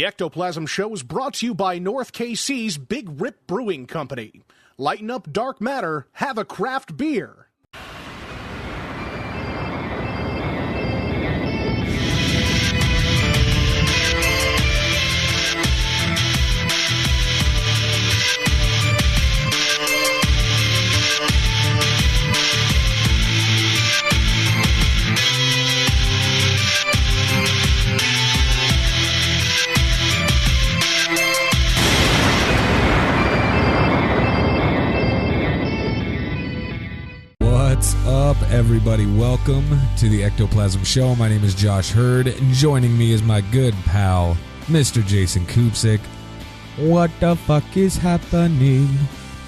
The Ectoplasm Show is brought to you by North KC's Big Rip Brewing Company. Lighten up dark matter, have a craft beer. What's up, everybody? Welcome to the Ectoplasm Show. My name is Josh Hurd, and joining me is my good pal, Mr. Jason Kupsik. What the fuck is happening?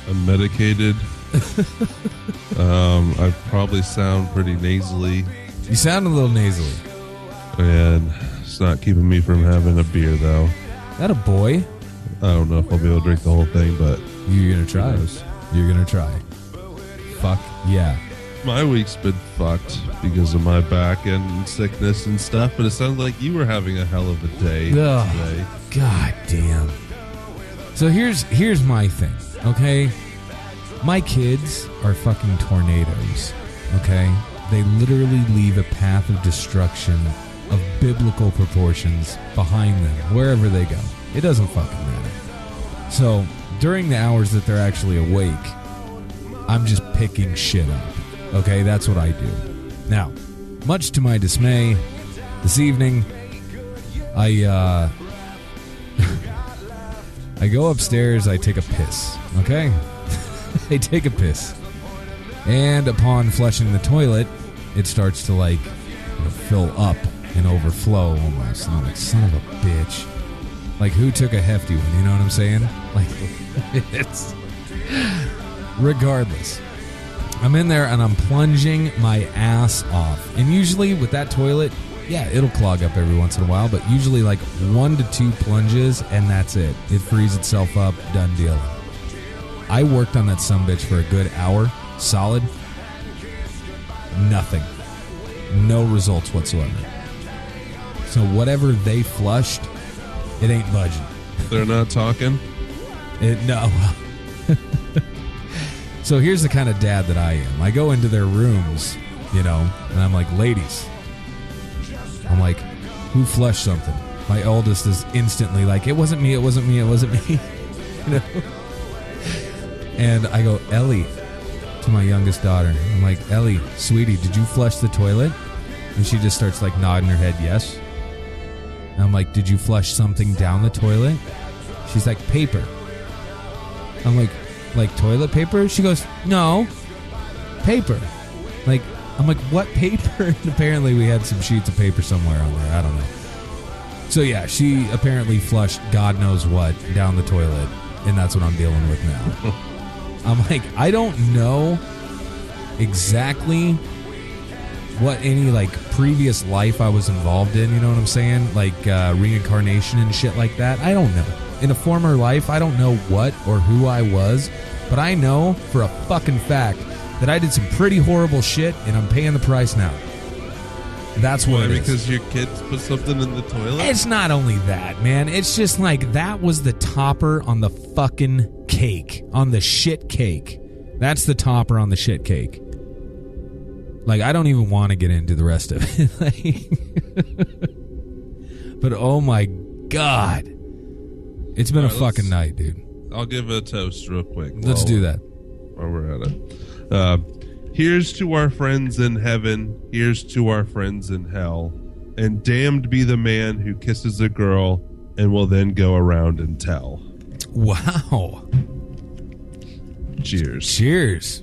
I'm medicated. I probably sound pretty nasally. You sound a little nasally. And it's not keeping me from having a beer, though. That a boy? I don't know if I'll be able to drink the whole thing, but... You're gonna try. You're gonna try. Fuck yeah. My week's been fucked because of my back and sickness and stuff, but it sounds like you were having a hell of a day today. God damn. So here's my thing, okay? My kids are fucking tornadoes, okay? They literally leave a path of destruction of biblical proportions behind them, wherever they go. It doesn't fucking matter. So, during the hours that they're actually awake, I'm just picking shit up. Okay, that's what I do. Now, much to my dismay, this evening, I go upstairs, I take a piss, okay? I take a piss. And upon flushing the toilet, it starts to, fill up and overflow almost. And I'm like, son of a bitch. Like, who took a hefty one, you know what I'm saying? Like, it's... Regardless, I'm in there and I'm plunging my ass off. And usually with that toilet, yeah, it'll clog up every once in a while, but usually like 1 to 2 plunges and that's it. It frees itself up, done deal. I worked on that sumbitch for a good hour, solid. Nothing. No results whatsoever. So whatever they flushed, it ain't budging. They're not talking? No. So here's the kind of dad that I am. I go into their rooms, and I'm like, ladies. I'm like, who flushed something? My oldest is instantly like, it wasn't me, it wasn't me, it wasn't me. And I go, Ellie, to my youngest daughter. I'm like, Ellie, sweetie, did you flush the toilet? And she just starts like nodding her head, yes. And I'm like, did you flush something down the toilet? She's like, paper. I'm like toilet paper? She goes, no, paper. I'm like, what paper? And apparently we had some sheets of paper somewhere on there. I don't know. So yeah, she apparently flushed God knows what down the toilet, and that's what I'm dealing with now. I'm like, I don't know exactly what any previous life I was involved in, you know what I'm saying? Reincarnation and shit like that. I don't know. In a former life, I don't know what or who I was, but I know for a fucking fact that I did some pretty horrible shit, and I'm paying the price now. That's what it is. Because your kids put something in the toilet? It's not only that, man. It's just that was the topper on the fucking cake, on the shit cake. That's the topper on the shit cake. I don't even want to get into the rest of it. But oh my God. It's been a fucking night, dude. I'll give a toast real quick. Let's do that. While we're at it. Here's to our friends in heaven. Here's to our friends in hell. And damned be the man who kisses a girl and will then go around and tell. Wow. Cheers. Cheers.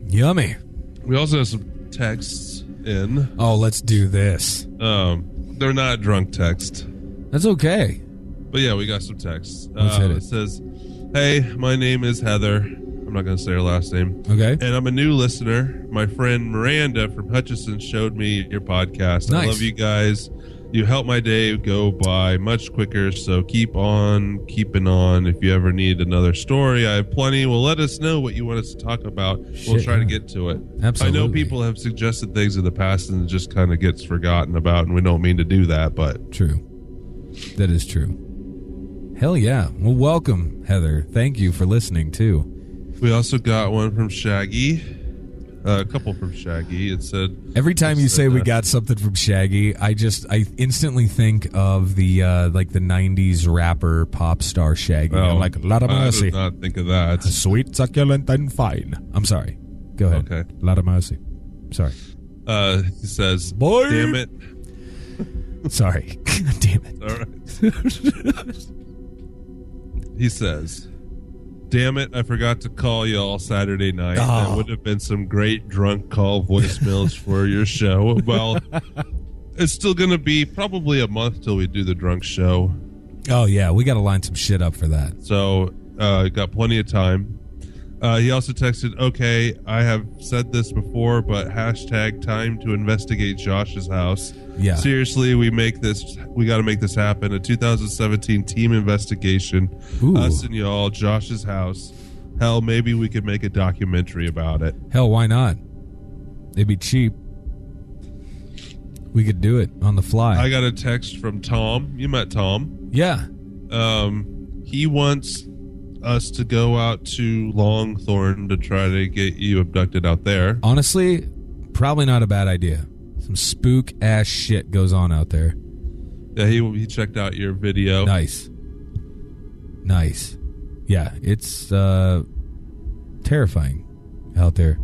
Yummy. We also have some texts in. Oh, let's do this. They're not drunk texts. That's okay. But yeah, we got some texts. Let's hit it. It says, hey, my name is Heather. I'm not going to say her last name. Okay. And I'm a new listener. My friend Miranda from Hutchinson showed me your podcast. Nice. I love you guys. You help my day go by much quicker, so keep on keeping on. If you ever need another story, I have plenty. Well, let us know what you want us to talk about. We'll try to get to it. Absolutely. I know people have suggested things in the past and it just kind of gets forgotten about, and we don't mean to do that, but... True. That is true. Hell yeah. Well, welcome, Heather. Thank you for listening, too. We also got one from Shaggy. A couple from Shaggy. It said... Every time you say we got something from Shaggy, I instantly think of the like the 90s rapper pop star Shaggy. Oh, I'm like, lot of mercy. I did not think of that. Sweet, succulent, and fine. I'm sorry. Go ahead. Okay. Lot of mercy. Sorry. He says, Boy. damn it. Sorry. Damn it. All right. He says, damn it, I forgot to call y'all Saturday night. Oh. That would have been some great drunk call voicemails for your show. Well, it's still going to be probably a month till we do the drunk show. Oh, yeah. We got to line some shit up for that. So, got plenty of time. He also texted, okay, I have said this before, but hashtag time to investigate Josh's house. Yeah. Seriously, we got to make this happen. A 2017 team investigation. Ooh. Us and y'all, Josh's house. Hell, maybe we could make a documentary about it. Hell, why not? It'd be cheap. We could do it on the fly. I got a text from Tom. You met Tom. Yeah. He wants us to go out to Longthorn to try to get you abducted out there. Honestly, probably not a bad idea. Some spook ass shit goes on out there. Yeah, he checked out your video. Nice. Yeah, it's terrifying out there.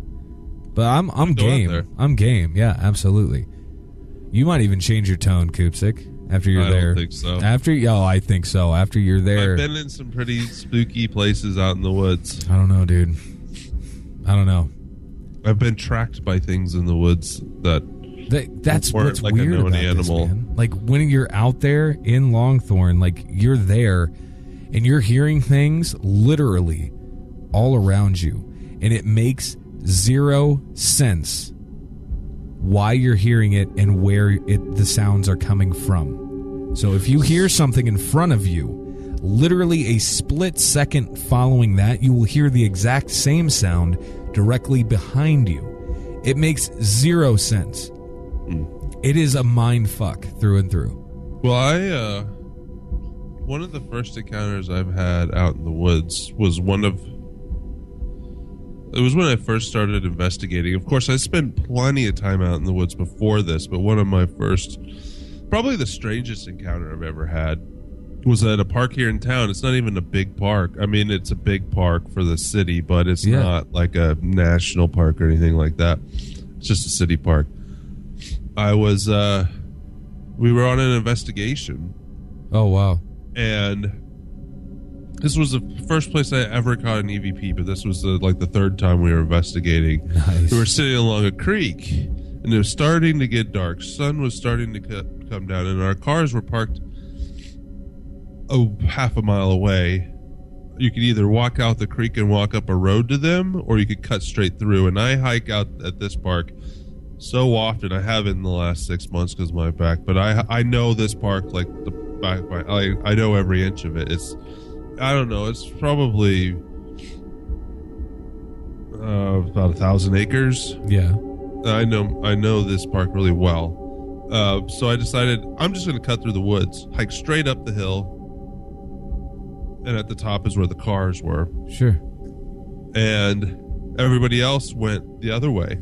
But I'm game. I'm game. Yeah, absolutely. You might even change your tone, Koopsik, after you're there. I don't think so. I think so. After you're there. I've been in some pretty spooky places out in the woods. I don't know, dude. I don't know. I've been tracked by things in the woods that's what's like weird a known about animal. this, man. Like when you're out there in Longthorn, like you're there and you're hearing things literally all around you, and it makes zero sense why you're hearing it and where the sounds are coming from. So if you hear something in front of you, literally a split second following that, you will hear the exact same sound directly behind you. It makes zero sense. It is a mind fuck through and through. Well, one of the first encounters I've had out in the woods was when I first started investigating. Of course, I spent plenty of time out in the woods before this, but one of my first, probably the strangest encounter I've ever had was at a park here in town. It's not even a big park. I mean, it's a big park for the city, but it's not like a national park or anything like that. It's just a city park. We were on an investigation. Oh, wow. And this was the first place I ever caught an EVP, but this was the third time we were investigating. Nice. We were sitting along a creek, and it was starting to get dark. Sun was starting to come down, and our cars were parked half a mile away. You could either walk out the creek and walk up a road to them, or you could cut straight through. And I hike out at this park so often. I have in the last 6 months because of my back, but I know this park like the back. I know every inch of it. I don't know. It's probably about 1,000 acres. Yeah. I know this park really well. So I decided I'm just going to cut through the woods, hike straight up the hill, and at the top is where the cars were. Sure. And everybody else went the other way.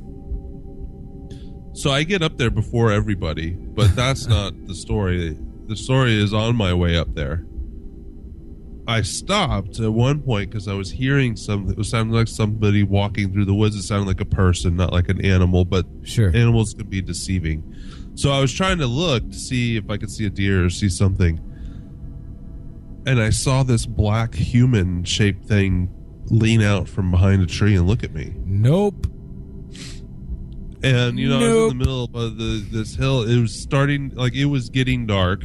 So I get up there before everybody, but that's not the story. The story is on my way up there. I stopped at one point because I was hearing something. It sounded like somebody walking through the woods. It sounded like a person, not like an animal, but sure, animals could be deceiving. So I was trying to look to see if I could see a deer or see something. And I saw this black human-shaped thing lean out from behind a tree and look at me. Nope. And, I was in the middle of this hill. It was starting, it was getting dark.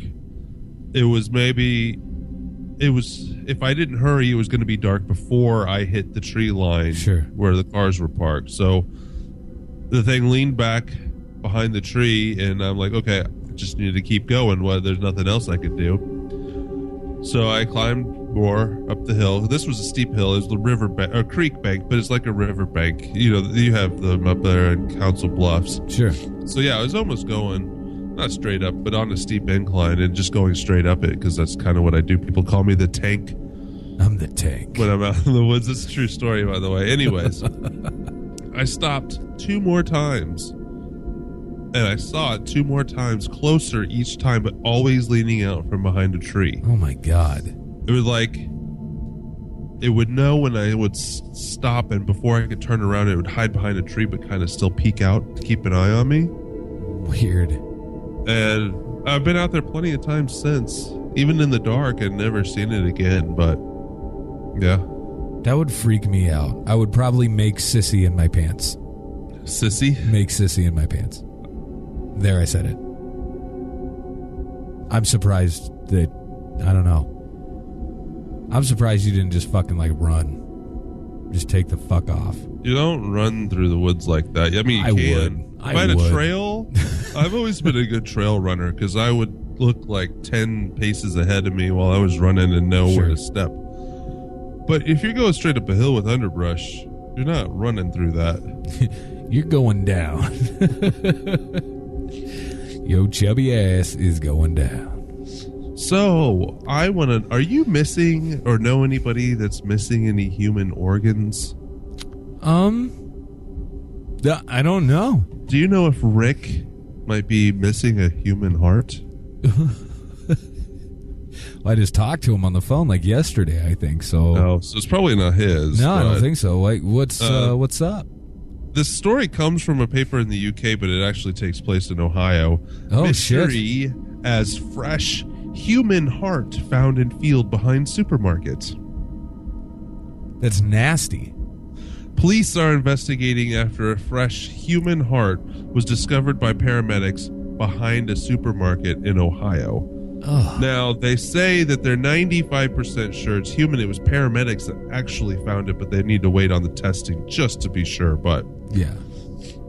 If I didn't hurry, it was going to be dark before I hit the tree line where the cars were parked. So the thing leaned back behind the tree, and I'm like, okay, just needed to keep going. Well, there's nothing else I could do. So I climbed more up the hill. This was a steep hill. It was the river bank, or creek bank, but it's like a river bank. You know, you have them up there in Council Bluffs. Sure. So yeah, I was almost going, not straight up, but on a steep incline and just going straight up it, because that's kind of what I do. People call me the tank. I'm the tank. When I'm out in the woods. It's a true story, by the way. Anyways, I stopped 2 more times. And I saw it 2 more times, closer each time, but always leaning out from behind a tree. Oh my God. It was like, it would know when I would stop, and before I could turn around, it would hide behind a tree, but kind of still peek out to keep an eye on me. Weird. And I've been out there plenty of times since, even in the dark, and never seen it again, but yeah. That would freak me out. I would probably make sissy in my pants. Sissy? Make sissy in my pants. There, I said it. I'm surprised that, I don't know. I'm surprised you didn't just fucking like run. Just take the fuck off. You don't run through the woods like that. I mean, you can. I if I had would. a trail, I've always been a good trail runner, because I would look like 10 paces ahead of me while I was running and know where to step. But if you're going straight up a hill with underbrush, you're not running through that. You're going down. Yo, chubby ass is going down. So, are you missing or know anybody that's missing any human organs? I don't know. Do you know if Rick might be missing a human heart? I just talked to him on the phone like yesterday, I think. So No, so it's probably not his. No, I don't think so. Like, what's up? This story comes from a paper in the UK, but it actually takes place in Ohio. Oh, Mystery shit. as fresh human heart found in field behind supermarket. That's nasty. Police are investigating after a fresh human heart was discovered by paramedics behind a supermarket in Ohio. Ugh. Now, they say that they're 95% sure it's human. It was paramedics that actually found it, but they need to wait on the testing just to be sure. But yeah.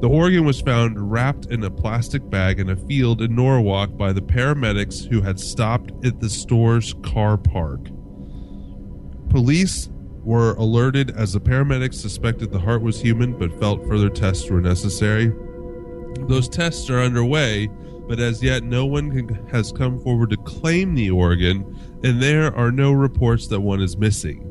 The organ was found wrapped in a plastic bag in a field in Norwalk by the paramedics who had stopped at the store's car park. Police were alerted as the paramedics suspected the heart was human, but felt further tests were necessary. Those tests are underway, but as yet no one has come forward to claim the organ, and there are no reports that one is missing.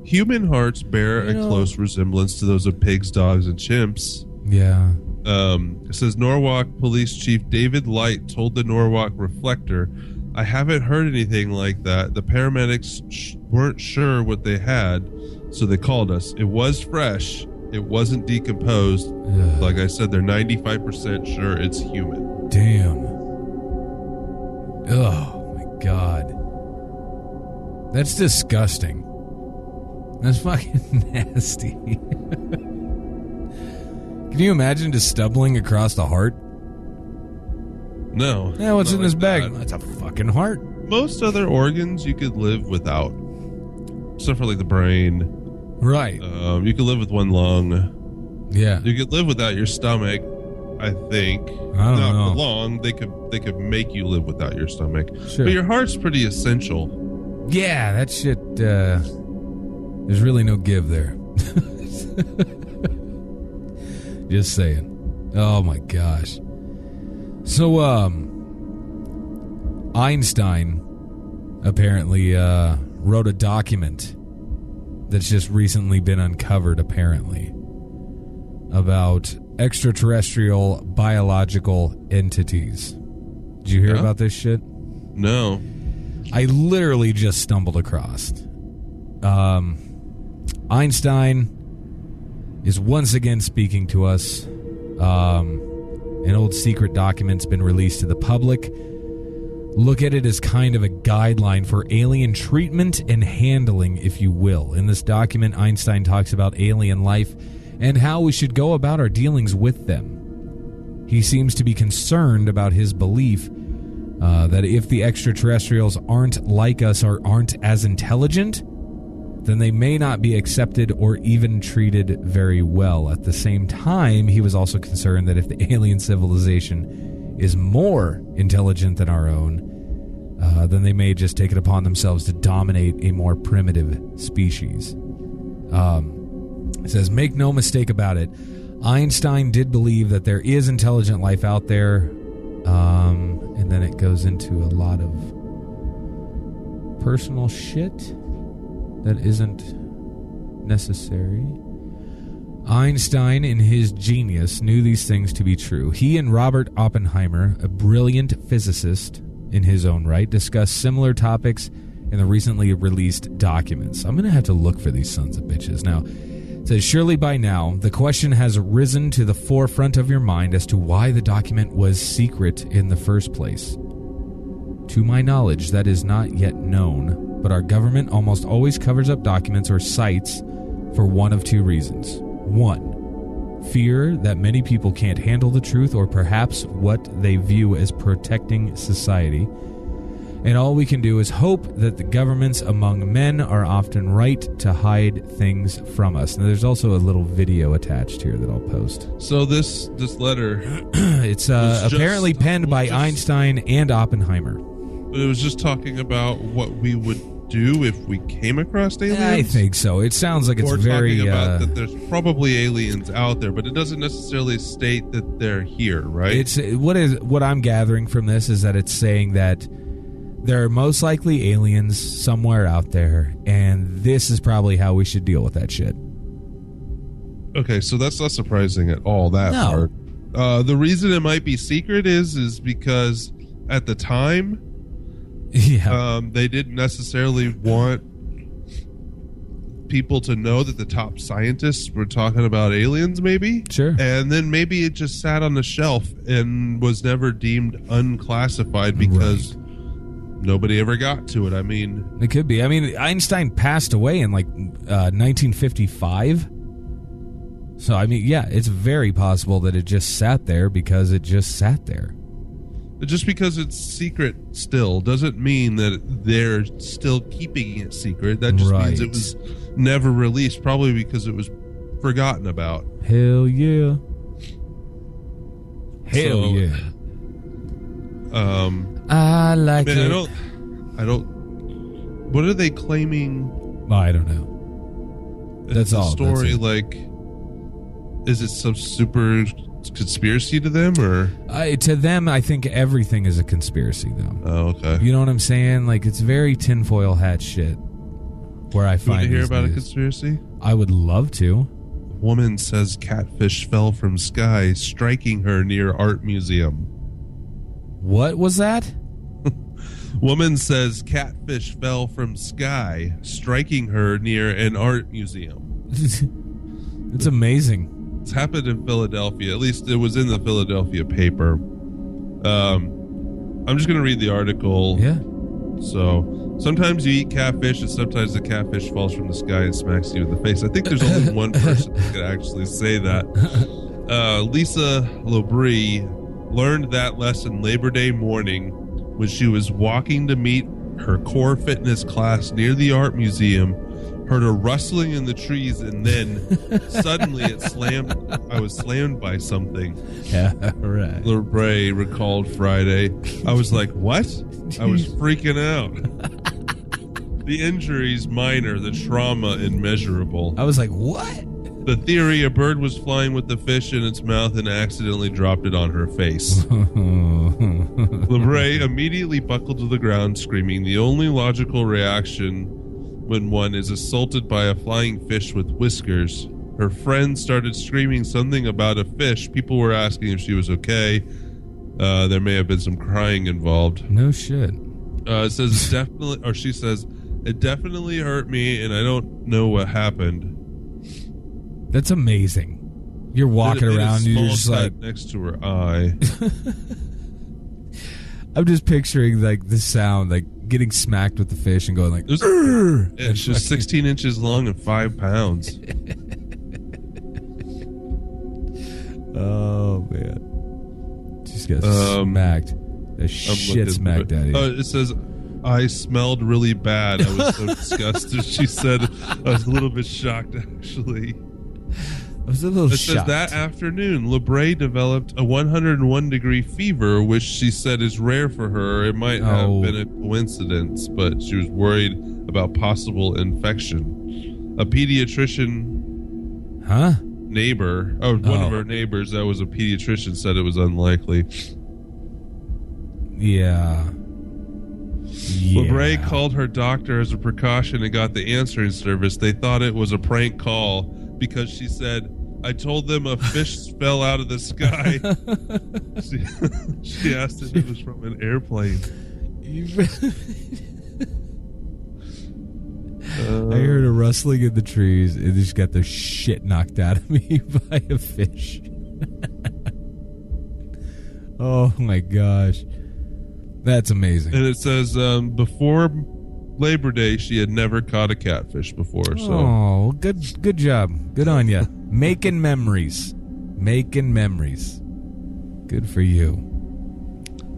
Human hearts bear a close resemblance to those of pigs, dogs, and chimps. Yeah. It says Norwalk Police Chief David Light told the Norwalk Reflector, "I haven't heard anything like that. The paramedics weren't sure what they had, so they called us. It was fresh. It wasn't decomposed. Ugh. Like I said, they're 95% sure it's human." Damn. Oh my God. That's disgusting. That's fucking nasty. Can you imagine just stumbling across the heart? No. Yeah, what's not in this like bag? that. That's a fucking heart. Most other organs you could live without, except for like the brain. Right. You could live with one lung. Yeah. You could live without your stomach, I think. I don't Not know. for long. They could make you live without your stomach. Sure. But your heart's pretty essential. Yeah, that shit, there's really no give there. Just saying. Oh my gosh. So, Einstein apparently wrote a document that's just recently been uncovered, apparently, about extraterrestrial biological entities. Did you hear about this shit? No. I literally just stumbled across. Einstein is once again speaking to us. An old secret document's been released to the public. Look at it as kind of a guideline for alien treatment and handling, if you will. In this document, Einstein talks about alien life and how we should go about our dealings with them. He seems to be concerned about his belief that if the extraterrestrials aren't like us or aren't as intelligent, then they may not be accepted or even treated very well. At the same time, he was also concerned that if the alien civilization is more intelligent than our own, then they may just take it upon themselves to dominate a more primitive species. It says, make no mistake about it. Einstein did believe that there is intelligent life out there. And then it goes into a lot of personal shit that isn't necessary. Einstein, in his genius, knew these things to be true. He and Robert Oppenheimer, a brilliant physicist in his own right, discussed similar topics in the recently released documents. I'm going to have to look for these sons of bitches. Now, it says, surely by now, the question has risen to the forefront of your mind as to why the document was secret in the first place. To my knowledge, that is not yet known, but our government almost always covers up documents or sites for one of two reasons. One, fear that many people can't handle the truth, or perhaps what they view as protecting society. And all we can do is hope that the governments among men are often right to hide things from us. Now, there's also a little video attached here that I'll post. So this letter, it's apparently penned by Einstein and Oppenheimer. But it was just talking about what we would do if we came across aliens. I think so. It sounds like it's very talking about that there's probably aliens out there, but it doesn't necessarily state that they're here, right? It's what I'm gathering from this is that it's saying that there are most likely aliens somewhere out there, and this is probably how we should deal with that shit. Okay, so that's not surprising at all, that part. The reason it might be secret is because at the time, they didn't necessarily want people to know that the top scientists were talking about aliens, maybe? Sure. And then maybe it just sat on the shelf and was never deemed unclassified because... nobody ever got to it. I mean, it could be. I mean, Einstein passed away in 1955. So, I mean, yeah, it's very possible that it just sat there because it just sat there. Just because it's secret still doesn't mean that they're still keeping it secret. That just means it was never released, probably because it was forgotten about. Hell yeah. Hell yeah. I like it. I don't. What are they claiming? I don't know. That's all. Story is it some super conspiracy to them, or to them? I think everything is a conspiracy, though. Oh, okay. You know what I'm saying? Like, it's very tinfoil hat shit. Where I find. You want to hear about news. A conspiracy? I would love to. Woman says catfish fell from sky, striking her near art museum. What was that? Woman says catfish fell from sky, striking her near an art museum. It's amazing. It's happened in Philadelphia. At least it was in the Philadelphia paper. I'm just going to read the article. Yeah. So, sometimes you eat catfish, and sometimes the catfish falls from the sky and smacks you in the face. I think there's only one person who could actually say that. Lisa Labrie learned that lesson Labor Day morning when she was walking to meet her core fitness class near the art museum, heard a rustling in the trees, and then suddenly I was slammed by something. Yeah, right. Labrie recalled Friday. I was like, what? I was freaking out. The injuries minor, the trauma immeasurable. I was like, what? The theory, a bird was flying with the fish in its mouth and accidentally dropped it on her face. Labrie immediately buckled to the ground, screaming. The only logical reaction when one is assaulted by a flying fish with whiskers. Her friends started screaming something about a fish. People were asking if she was okay. There may have been some crying involved. No shit. It says she says, it definitely hurt me and I don't know what happened. That's amazing. You're walking around and you're just like next to her eye. I'm just picturing like the sound, like getting smacked with the fish and going like, it's just 16 inches long and 5 pounds. Oh man, just got smacked. The shit smacked out of you. It says, I smelled really bad. I was so disgusted. She said, I was a little bit shocked actually. was a little It shocked. says that afternoon, LeBray developed a 101-degree fever, which she said is rare for her. It might have been a coincidence, but she was worried about possible infection. A pediatrician neighbor, one of her neighbors that was a pediatrician said it was unlikely. Yeah. LeBray called her doctor as a precaution and got the answering service. They thought it was a prank call because she said, I told them a fish fell out of the sky. She asked if it was from an airplane. I heard a rustling in the trees and just got the shit knocked out of me by a fish. Oh my gosh. That's amazing. And it says before Labor Day, she had never caught a catfish before. So. Oh, good job. Good on you. Making memories. Making memories. Good for you.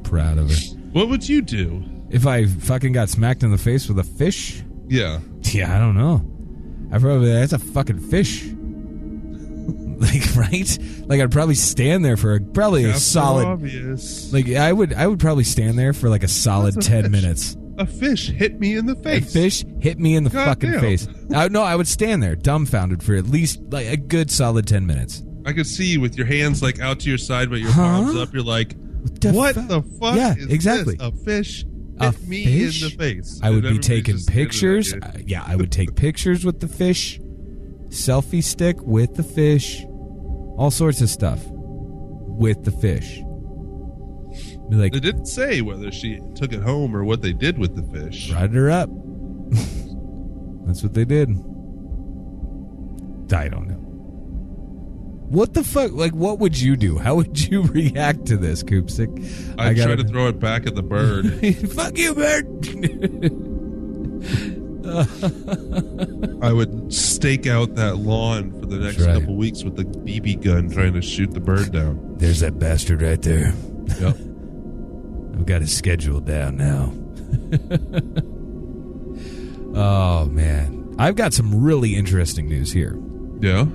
Proud of her. What would you do? If I fucking got smacked in the face with a fish? Yeah. Yeah, I don't know. That's a fucking fish. Like, right? Like, I'd probably stand there for a solid. Obvious. Like, I would probably stand there for like a solid 10 minutes. A fish hit me in the face. A fish hit me in the fucking damn. face. No, I would stand there dumbfounded for at least like a good solid 10 minutes. I could see you with your hands like out to your side, but your palms up. You're like, what the fuck? Yeah, is exactly. This? A fish A hit me fish? in the face. I would And be taking everybody's just staring pictures. at you. Yeah, I would take pictures with the fish. Selfie stick with the fish. All sorts of stuff with the fish. Be like, They didn't say whether she took it home or what they did with the fish. fried her up. That's what they did. I don't know. What the fuck? Like, what would you do? How would you react to this, Koopsick? I'd try to throw it back at the bird. Fuck you, bird! I would stake out that lawn for the next couple weeks with the BB gun trying to shoot the bird down. There's that bastard right there. Yep. I've got his schedule down now. Oh, man. I've got some really interesting news here. Yeah?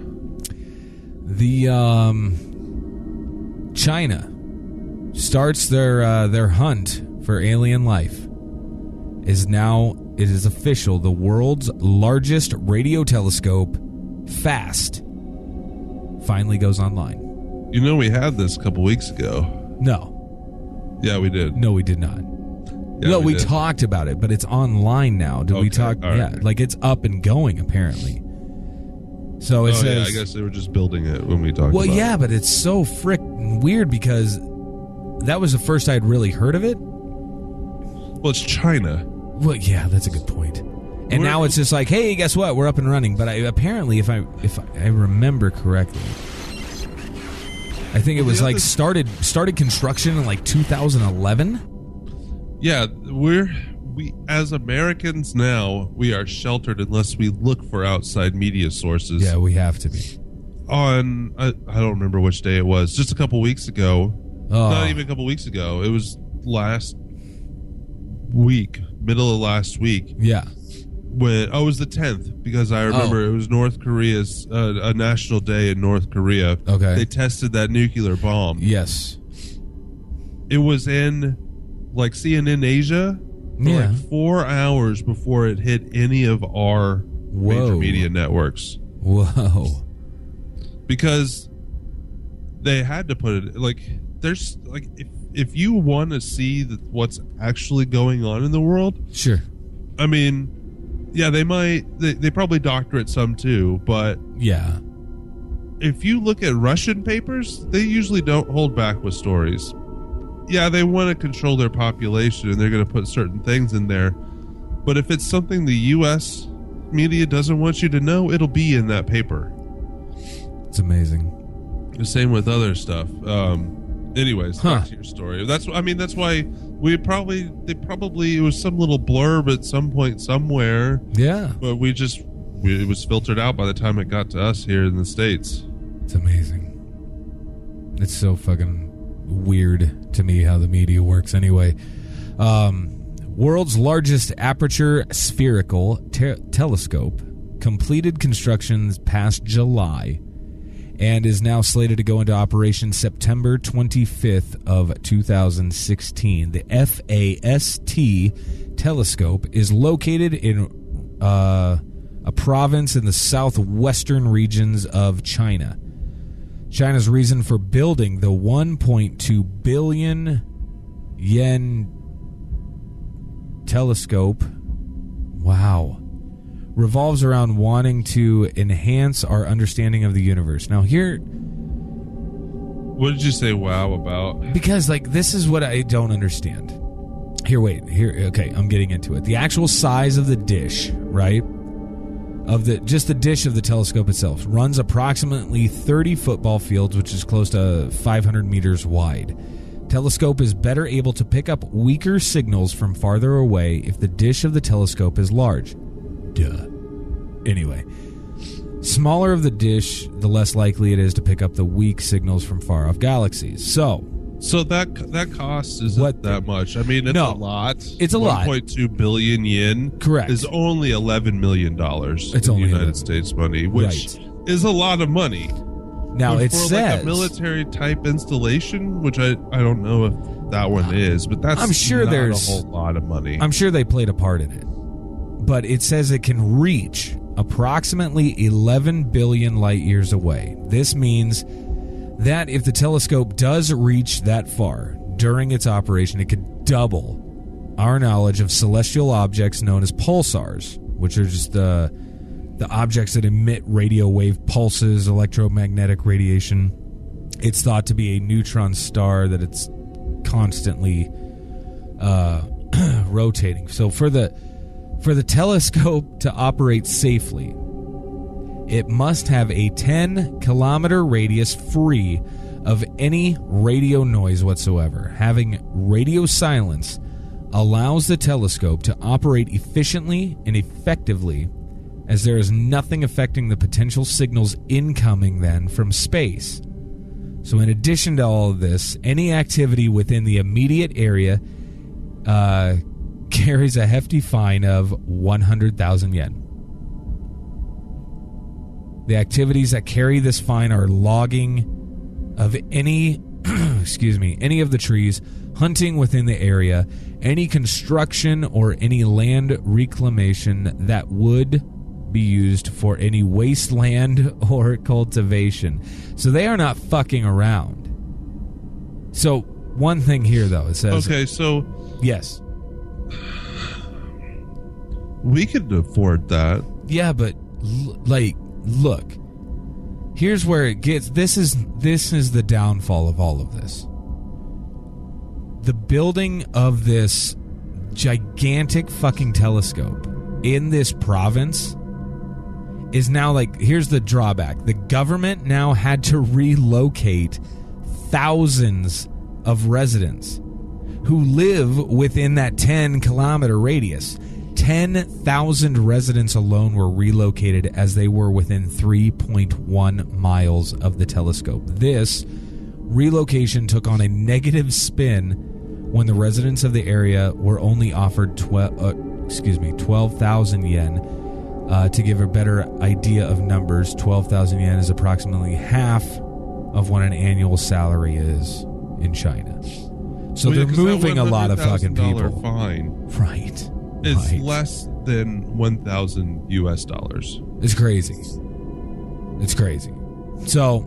The China starts their hunt for alien life. It is official. The world's largest radio telescope, FAST, finally goes online. You know we had this a couple weeks ago. No. Yeah, we did. No, we did not. Yeah, no, we did. talked about it, but it's online now. Did we talk? All yeah, right. like it's up and going apparently. So it says. Yeah, I guess they were just building it when we talked. Well, about yeah, it. but it's so frickin' weird because that was the first I'd really heard of it. Well, it's China. Well, yeah, that's a good point. And now it's just like, hey, guess what? We're up and running. But apparently, if I remember correctly, I think it was like started construction in like 2011. Yeah, we as Americans now, we are sheltered unless we look for outside media sources. Yeah, we have to be. On I don't remember which day it was. Just a couple weeks ago. Not even a couple weeks ago. It was last week, middle of last week. Yeah. When it was the 10th, because I remember it was North Korea's a national day in North Korea. Okay. They tested that nuclear bomb. Yes. It was in like CNN Asia for like 4 hours before it hit any of our major media networks. Whoa. Because they had to put it like there's like if you want to see what's actually going on in the world, sure. I mean, yeah, they probably doctor it some too, but yeah, if you look at Russian papers, they usually don't hold back with stories. Yeah, they want to control their population and they're going to put certain things in there, but if it's something the U.S. media doesn't want you to know, it'll be in that paper. It's amazing. The same with other stuff. Anyways, back to your story. That's why it was some little blurb at some point somewhere. Yeah. But it was filtered out by the time it got to us here in the States. It's amazing. It's so fucking weird to me how the media works anyway. World's largest aperture spherical telescope completed constructions past July and is now slated to go into operation September 25th of 2016. The FAST telescope is located in a province in the southwestern regions of China. China's reason for building the 1.2 billion yen telescope, revolves around wanting to enhance our understanding of the universe. Now here... What did you say wow about? Because, this is what I don't understand. Okay, I'm getting into it. The actual size of the dish, right? Just the dish of the telescope itself runs approximately 30 football fields, which is close to 500 meters wide. Telescope is better able to pick up weaker signals from farther away if the dish of the telescope is large. Duh. Anyway, smaller of the dish, the less likely it is to pick up the weak signals from far off galaxies. So that cost isn't that much. I mean, it's a lot. It's a lot. 1.2 billion yen. Correct. Is only $11 million. It's only United States money, which is a lot of money. Now but it for says a military type installation, which I don't know if that one is, but that's I'm sure not there's a whole lot of money. I'm sure they played a part in it. But it says it can reach approximately 11 billion light years away. This means that if the telescope does reach that far during its operation, it could double our knowledge of celestial objects known as pulsars, which are just the objects that emit radio wave pulses, electromagnetic radiation. It's thought to be a neutron star that it's constantly rotating. So for the telescope to operate safely, it must have a 10-kilometer radius free of any radio noise whatsoever. Having radio silence allows the telescope to operate efficiently and effectively, as there is nothing affecting the potential signals incoming then from space. So in addition to all of this, any activity within the immediate area carries a hefty fine of 100,000 yen. The activities that carry this fine are logging of any any of the trees, hunting within the area, any construction or any land reclamation that would be used for any wasteland or cultivation. So they are not fucking around. So one thing here though, it says... Okay, so... Yes. We could afford that. Yeah, but look. Here's where it gets... This is the downfall of all of this. The building of this gigantic fucking telescope in this province is now here's the drawback. The government now had to relocate thousands of residents who live within that 10-kilometer radius. 10,000 residents alone were relocated as they were within 3.1 miles of the telescope. This relocation took on a negative spin when the residents of the area were only offered 12,000 yen. To give a better idea of numbers, 12,000 yen is approximately half of what an annual salary is in China. So they're moving a lot of fucking people. Fine. Right. It's less than 1,000 US dollars. It's crazy. It's crazy. So,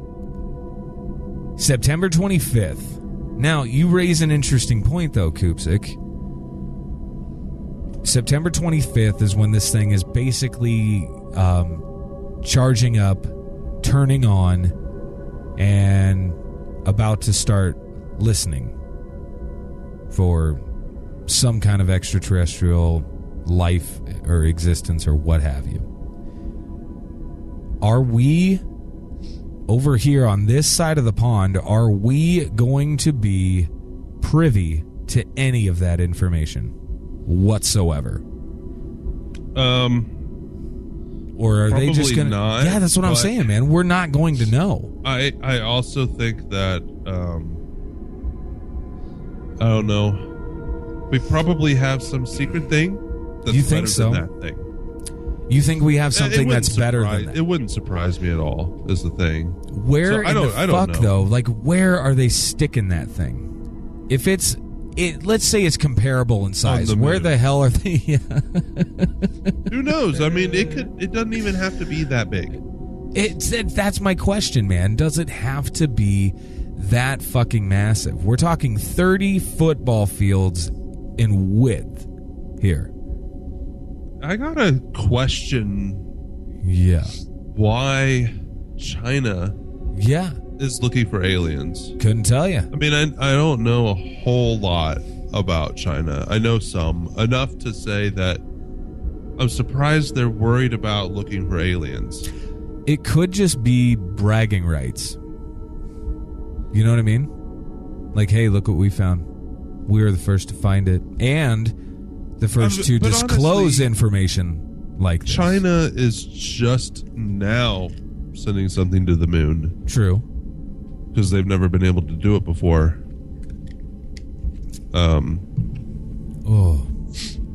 September 25th. Now, you raise an interesting point, though, Koopsik. September 25th is when this thing is basically charging up, turning on, and about to start listening for some kind of extraterrestrial life or existence or what have you. Are we, over here on this side of the pond, are we going to be privy to any of that information whatsoever? Or are they just gonna not, yeah, that's what I'm saying, man. We're not going to know. I also think that I don't know. We probably have some secret thing that's you think better so? than that thing. You think we have something that's better than that? It wouldn't surprise me at all, is the thing. Where I don't know. though? Like, where are they sticking that thing? If let's say it's comparable in size. Where the hell are they? Who knows? I mean, it doesn't even have to be that big. That's my question, man. Does it have to be that fucking massive? We're talking 30 football fields in width here. I got a question. Yeah. Why China is looking for aliens? Couldn't tell you. I mean, I don't know a whole lot about China. I know some. Enough to say that I'm surprised they're worried about looking for aliens. It could just be bragging rights. You know what I mean? Like, hey, look what we found. We were the first to find it. And the first to disclose honestly, information like this. China is just now sending something to the moon. True. Because they've never been able to do it before. I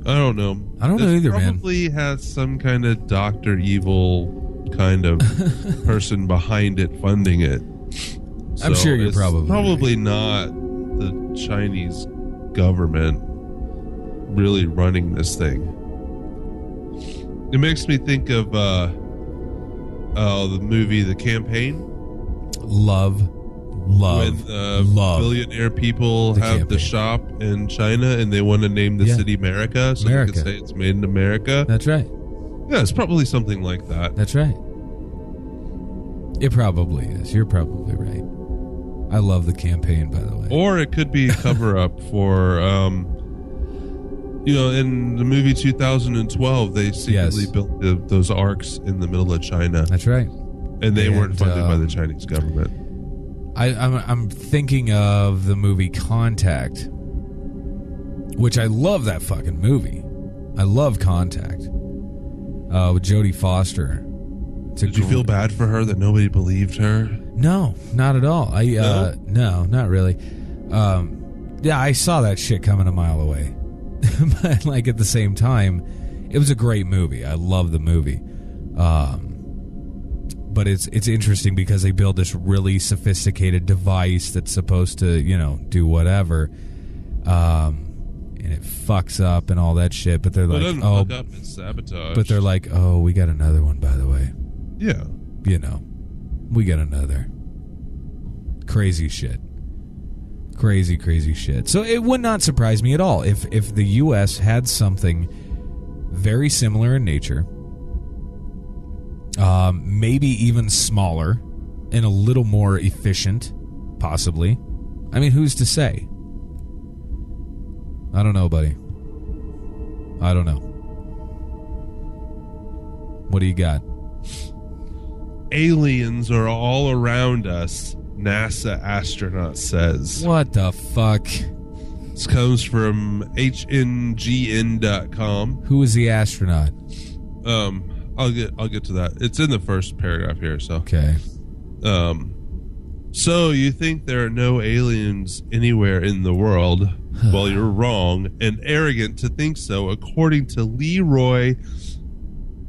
don't know. I don't know either, man. Probably has some kind of Dr. Evil kind of person behind it funding it. I'm sure you're probably right. Not the Chinese government really running this thing. It makes me think of the movie The Campaign. Love. When billionaire people have the shop in China and they want to name the city America, so they can say it's made in America. That's right. Yeah, it's probably something like that. That's right. It probably is. You're probably right. I love The Campaign, by the way. Or it could be a cover-up for, in the movie 2012, they secretly built those arcs in the middle of China. That's right. And they weren't funded by the Chinese government. I'm thinking of the movie Contact, which I love that fucking movie. I love Contact with Jodie Foster. Did you feel bad for her that nobody believed her? No, not at all. No, not really. I saw that shit coming a mile away. But like at the same time, it was a great movie. I love the movie. But it's interesting because they build this really sophisticated device that's supposed to, do whatever. And it fucks up and all that shit. But they're like, fuck up, it's sabotage. But they're like, we got another one, by the way. Yeah. We got another. Crazy shit. Crazy, crazy shit. So it would not surprise me at all if the U.S. had something very similar in nature. Maybe even smaller and a little more efficient, possibly. I mean, who's to say? I don't know, buddy. I don't know. What do you got? Aliens are all around us, NASA astronaut says. What the fuck? This comes from hngn.com. Who is the astronaut? I'll get to that. It's in the first paragraph here, so. Okay. So you think there are no aliens anywhere in the world? Well, you're wrong and arrogant to think so, according to Leroy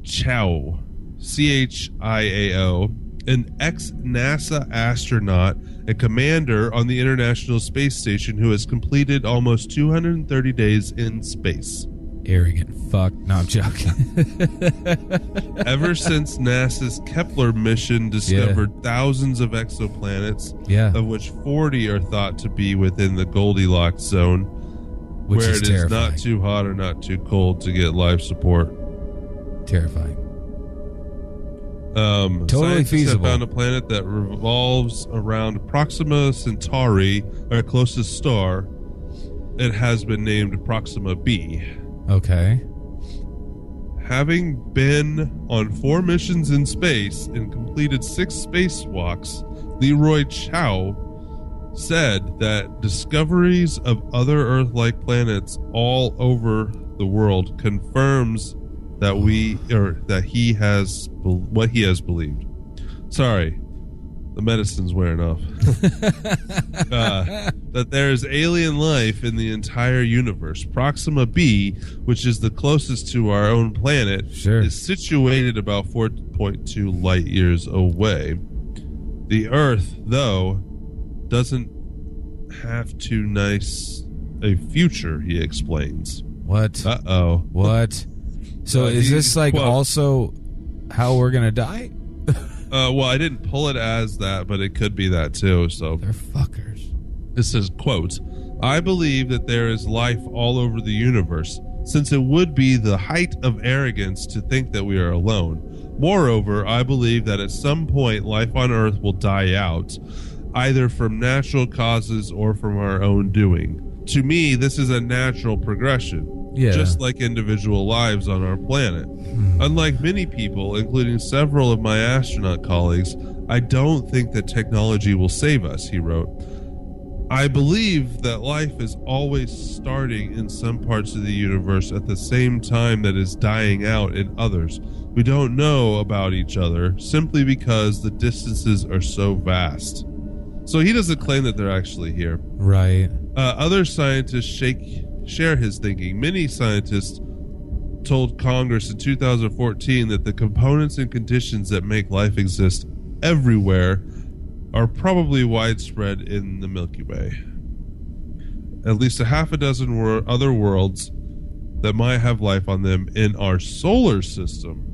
Chiao, CHIAO, an ex-NASA astronaut and commander on the International Space Station who has completed almost 230 days in space. Arrogant fuck. No, I'm joking. Ever since NASA's Kepler mission discovered thousands of exoplanets, of which 40 are thought to be within the Goldilocks zone, where it is not too hot or not too cold to get life support. Terrifying. Totally feasible. Have found a planet that revolves around Proxima Centauri, our closest star. It has been named Proxima B. Okay. Having been on 4 missions in space and completed 6 spacewalks, Leroy Chiao said that discoveries of other Earth-like planets all over the world confirms that he has what he has believed. Sorry, The medicine's wearing off. That there is alien life in the entire universe. Proxima B, which is the closest to our own planet, is situated about 4.2 light years away. The Earth, though, doesn't have too nice a future, he explains. What? Uh-oh. What? So is this like also how we're going to die? Well, I didn't pull it as that, but it could be that too. So they're fuckers. This says, quote, I believe that there is life all over the universe, since it would be the height of arrogance to think that we are alone. Moreover, I believe that at some point life on Earth will die out, either from natural causes or from our own doing. To me, this is a natural progression. Just like individual lives on our planet. Unlike many people, including several of my astronaut colleagues, I don't think that technology will save us, he wrote. I believe that life is always starting in some parts of the universe at the same time that is dying out in others. We don't know about each other simply because the distances are so vast. So he doesn't claim that they're actually here. Right. Other scientists share his thinking. Many scientists told Congress in 2014 that the components and conditions that make life exist everywhere are probably widespread in the Milky Way. At least a half a dozen other worlds that might have life on them in our solar system.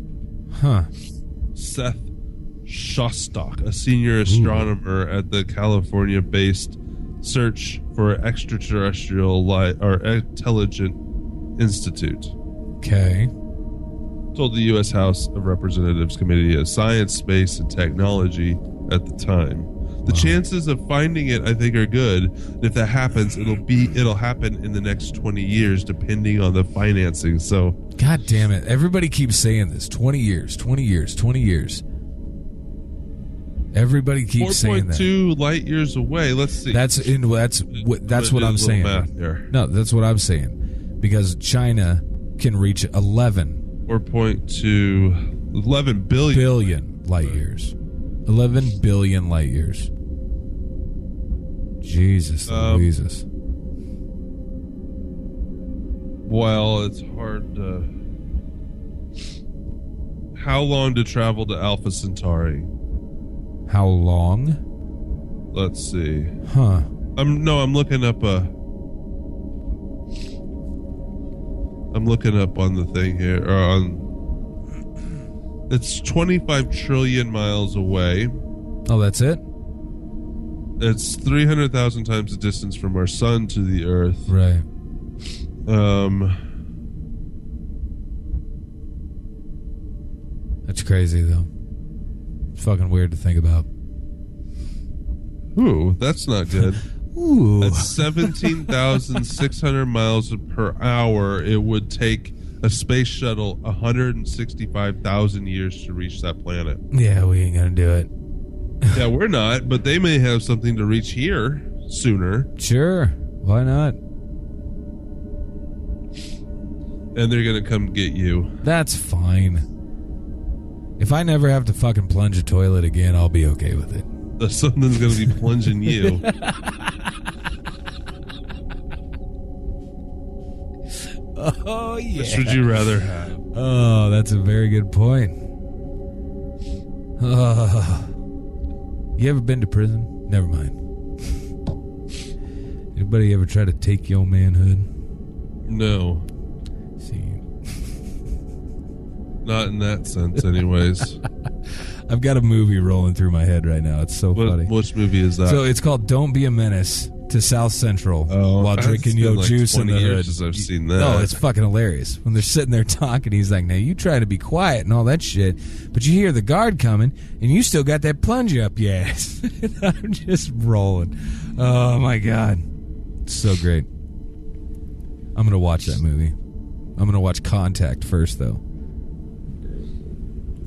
Seth Shostak, a senior astronomer at the California-based Search for Extraterrestrial Life or Intelligent Institute. Okay. Told the U.S. House of Representatives Committee of Science, Space, and Technology at the time. The chances of finding it, I think, are good. And if that happens, it'll happen in the next 20 years, depending on the financing. So, God damn it! Everybody keeps saying this. 20 years, 20 years, 20 years. Everybody keeps saying that. 4.2 light years away. Let's see. That's what I'm saying. No, that's what I'm saying. Because China can reach 11. 4.2, 11 billion light years. 11 billion light years. Jesus Louises. Well, it's hard to... How long to travel to Alpha Centauri? How long? Let's see. I'm looking up I'm looking up on the thing here, it's 25 trillion miles away. Oh, that's it? It's 300,000 times the distance from our sun to the Earth. Right. That's crazy, though. It's fucking weird to think about. Ooh, that's not good. Ooh. That's 17,600 miles per hour. It would take a space shuttle 165,000 years to reach that planet. Yeah, we ain't gonna do it. Yeah, we're not, but they may have something to reach here sooner. Sure, why not? And they're gonna come get you. That's fine. If I never have to fucking plunge a toilet again, I'll be okay with it. Something's gonna be plunging you. Oh, yeah. Which would you rather have? Oh, that's a very good point. You ever been to prison? Never mind. Anybody ever try to take your manhood? No. See. Not in that sense, anyways. I've got a movie rolling through my head right now. It's so funny. Which movie is that? So it's called Don't Be a Menace to South Central while drinking your juice in the hood. Since I've seen that. No, it's fucking hilarious. When they're sitting there talking, he's like, now you try to be quiet and all that shit, but you hear the guard coming and you still got that plunge up your ass. I'm just rolling. Oh my God. It's so great. I'm going to watch that movie. I'm going to watch Contact first, though.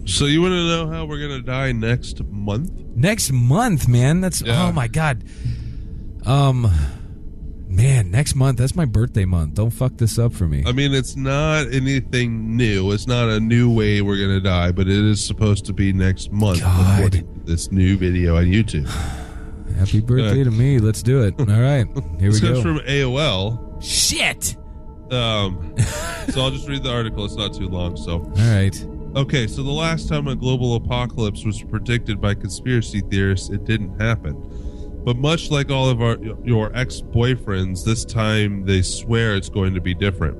So you want to know how we're going to die next month? Next month, man. That's, oh my God. Man, next month, that's my birthday month. Don't fuck this up for me. I mean, it's not anything new. It's not a new way we're going to die, but it is supposed to be next month. God. This new video on YouTube. Happy birthday to me. Let's do it. All right. Here we go. This comes from AOL. Shit. So I'll just read the article. It's not too long. So. All right. Okay, so the last time a global apocalypse was predicted by conspiracy theorists, it didn't happen. But much like all of your ex-boyfriends, this time they swear it's going to be different.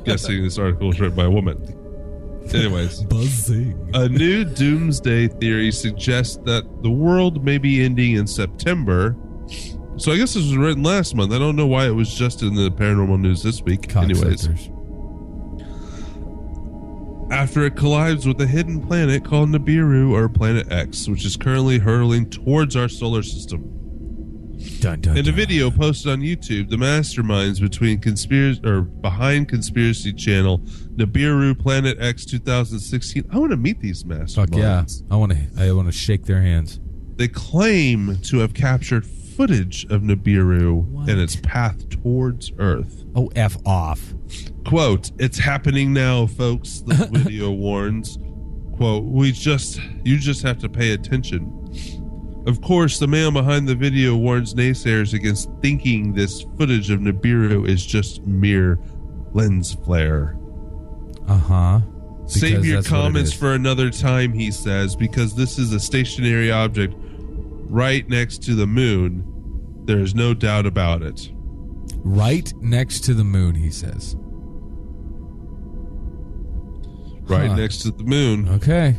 Guessing this article was written by a woman. Anyways, buzzing. A new doomsday theory suggests that the world may be ending in September. So I guess this was written last month. I don't know why it was just in the paranormal news this week. Anyways, after it collides with a hidden planet called Nibiru or Planet X, which is currently hurtling towards our solar system. In a video posted on YouTube, the masterminds behind conspiracy channel Nibiru Planet X 2016. I want to meet these masterminds. Fuck yeah! I want to shake their hands. They claim to have captured footage of Nibiru and its path towards Earth. Oh, F off. Quote, "It's happening now, folks," the video warns. Quote, you just have to pay attention. Of course, the man behind the video warns naysayers against thinking this footage of Nibiru is just mere lens flare. Uh-huh. Save your comments for another time, he says, because this is a stationary object right next to the moon. There is no doubt about it. Right next to the moon, he says. Right next to the moon. Okay.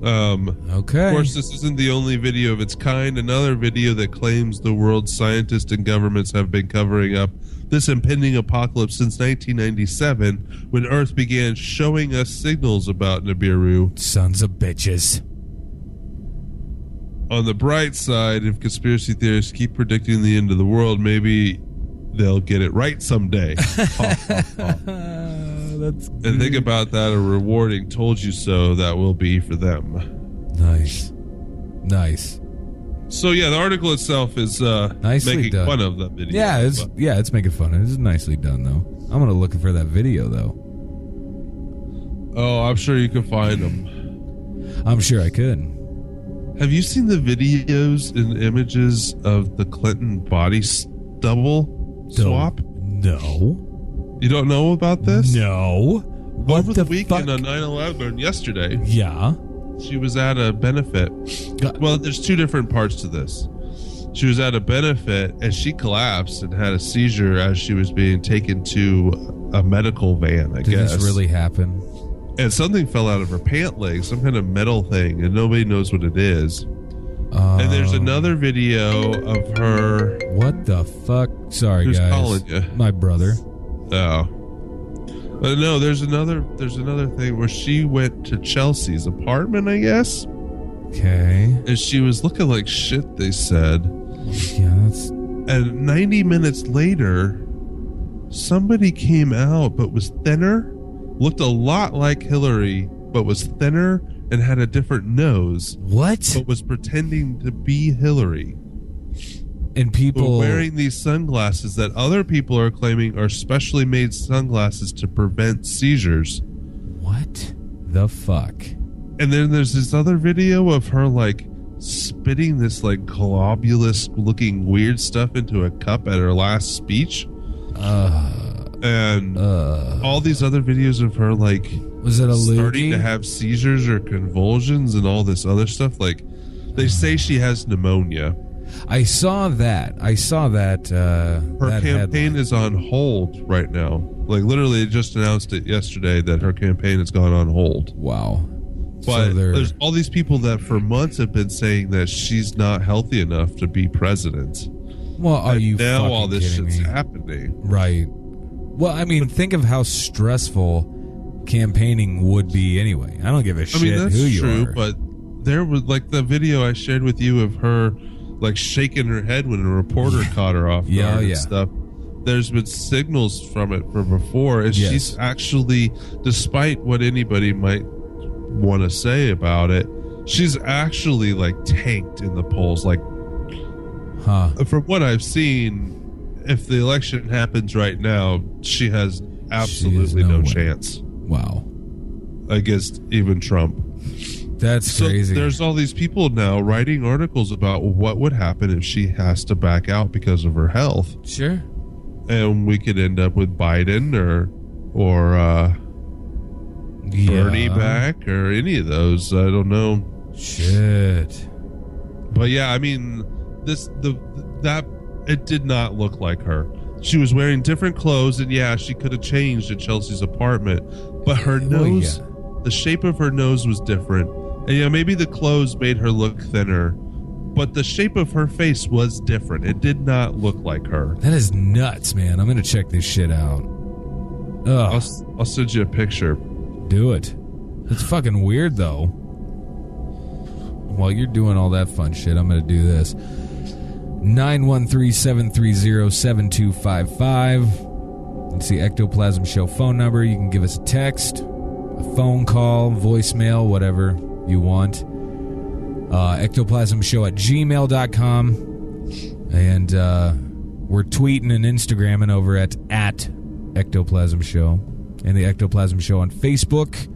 Okay. Of course, this isn't the only video of its kind. Another video that claims the world's scientists and governments have been covering up this impending apocalypse since 1997, when Earth began showing us signals about Nibiru. Sons of bitches. On the bright side, if conspiracy theorists keep predicting the end of the world, maybe they'll get it right someday. That's and think about that, a rewarding told you so that will be for them. Nice. So yeah, the article itself is making fun of that video. Yeah, it's making fun of it. It's nicely done though. I'm gonna look for that video though. Oh, I'm sure you can find them. I'm sure I could. Have you seen the videos and images of the Clinton body double swap? No. You don't know about this? No. Over the weekend on 9/11, yesterday. Yeah. She was at a benefit. Well, there's two different parts to this. She was at a benefit and she collapsed and had a seizure as she was being taken to a medical van, I guess. Did this really happen? And something fell out of her pant leg, some kind of metal thing, and nobody knows what it is. And there's another video of her. What the fuck? Sorry, Who's guys. calling you? My brother. Oh. But no, there's another thing where she went to Chelsea's apartment, I guess. Okay. And she was looking like shit, they said. Yeah, that's... And 90 minutes later, somebody came out but was thinner, looked a lot like Hillary, but was thinner and had a different nose. What? But was pretending to be Hillary. And people but wearing these sunglasses that other people are claiming are specially made sunglasses to prevent seizures. What the fuck? And then there's this other video of her like spitting this like globulous looking weird stuff into a cup at her last speech. And all these other videos of her like was it a starting to have seizures or convulsions and all this other stuff. Like they say she has pneumonia. I saw that. Her campaign is on hold right now. Like literally, they just announced it yesterday that her campaign has gone on hold. Wow. But there's all these people that for months have been saying that she's not healthy enough to be president. Well, are you now fucking all this kidding shit's me? happening? Right. Well, I mean, think of how stressful campaigning would be anyway. I don't give a shit that's who you true, are. but there was like the video I shared with you of her like shaking her head when a reporter caught her off guard and stuff. There's been signals from it from before, and she's actually, despite what anybody might want to say about it, she's actually like tanked in the polls. Like From what I've seen, if the election happens right now, she has absolutely no chance. Wow. Against even Trump. That's crazy. There's all these people now writing articles about what would happen if she has to back out because of her health. Sure. And we could end up with Biden or Bernie back or any of those. I don't know. Shit. But yeah, I mean, it did not look like her. She was wearing different clothes, and yeah, she could have changed at Chelsea's apartment, but her nose, the shape of her nose was different. And yeah, maybe the clothes made her look thinner, but the shape of her face was different. It did not look like her. That is nuts, man. I'm gonna check this shit out. Ugh. I'll send you a picture. Do it. It's fucking weird, though. While you're doing all that fun shit, I'm gonna do this. 913-730-7255. It's the Ectoplasm Show phone number. You can give us a text, a phone call, voicemail, whatever you want. ectoplasmshow@gmail.com. And we're tweeting and Instagramming over at Ectoplasm Show. And the Ectoplasm Show on Facebook.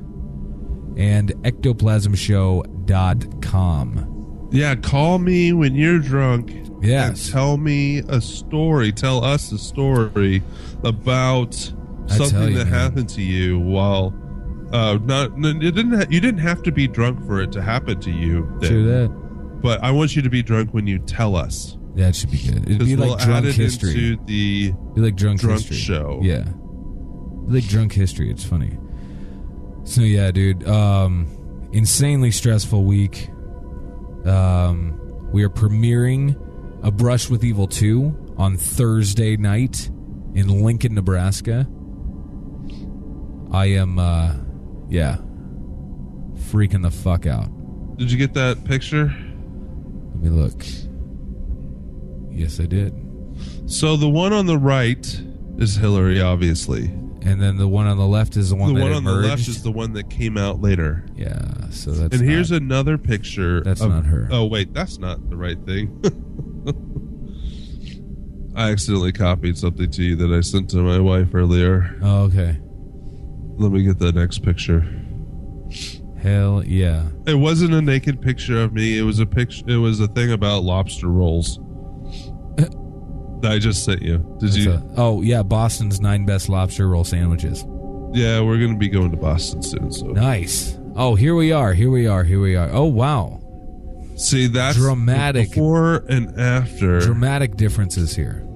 And ectoplasmshow.com. Yeah, call me when you're drunk. Yes. And tell me a story. Tell us a story about something that happened to you while you didn't have to be drunk for it to happen to you. True that. But I want you to be drunk when you tell us. Yeah, it should be good. It'd be like drunk history. Into the be like drunk history show. Yeah. Like drunk history. It's funny. So yeah, dude. Insanely stressful week. We are premiering A Brush with Evil 2 on Thursday night in Lincoln, Nebraska. I am, freaking the fuck out. Did you get that picture? Let me look. Yes, I did. So the one on the right is Hillary, obviously. And then the one on the left is the one that emerged. The one on the left is the one that came out later. Yeah, so that's. And here's another picture. That's not her. Oh wait, that's not the right thing. I accidentally copied something to you that I sent to my wife earlier. Oh, okay. Let me get the next picture. Hell yeah! It wasn't a naked picture of me. It was a picture. It was a thing about lobster rolls. That I just sent you. Did you? Boston's 9 best lobster roll sandwiches. Yeah, we're gonna be going to Boston soon. So nice. Oh, here we are. Oh wow. See, that's dramatic before and after. Dramatic differences here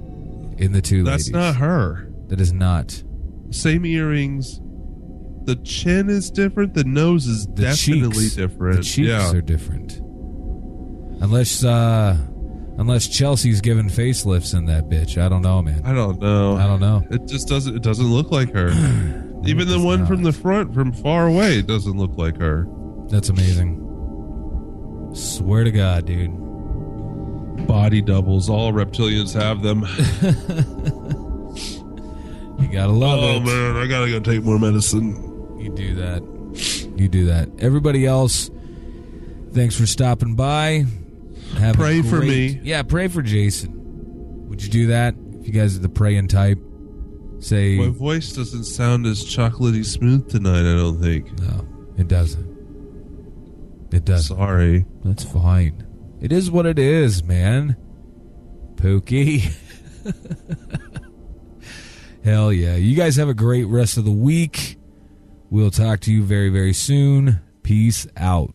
in the two ladies. That's not her. That is not. Same earrings. The chin is different. The nose is definitely different. The cheeks are different. Unless Chelsea's giving facelifts in that bitch. I don't know, man. I don't know. It just doesn't. It doesn't look like her. Even the one from the front, from far away, doesn't look like her. That's amazing. Swear to God, dude. Body doubles. All reptilians have them. You gotta love it. Oh man, I gotta go take more medicine. You do that. Everybody else, thanks for stopping by. Pray for me. Yeah, pray for Jason. Would you do that? If you guys are the praying type, say. My voice doesn't sound as chocolatey smooth tonight, I don't think. No, it doesn't. It doesn't. Sorry. That's fine. It is what it is, man. Pookie. Hell yeah. You guys have a great rest of the week. We'll talk to you very, very soon. Peace out.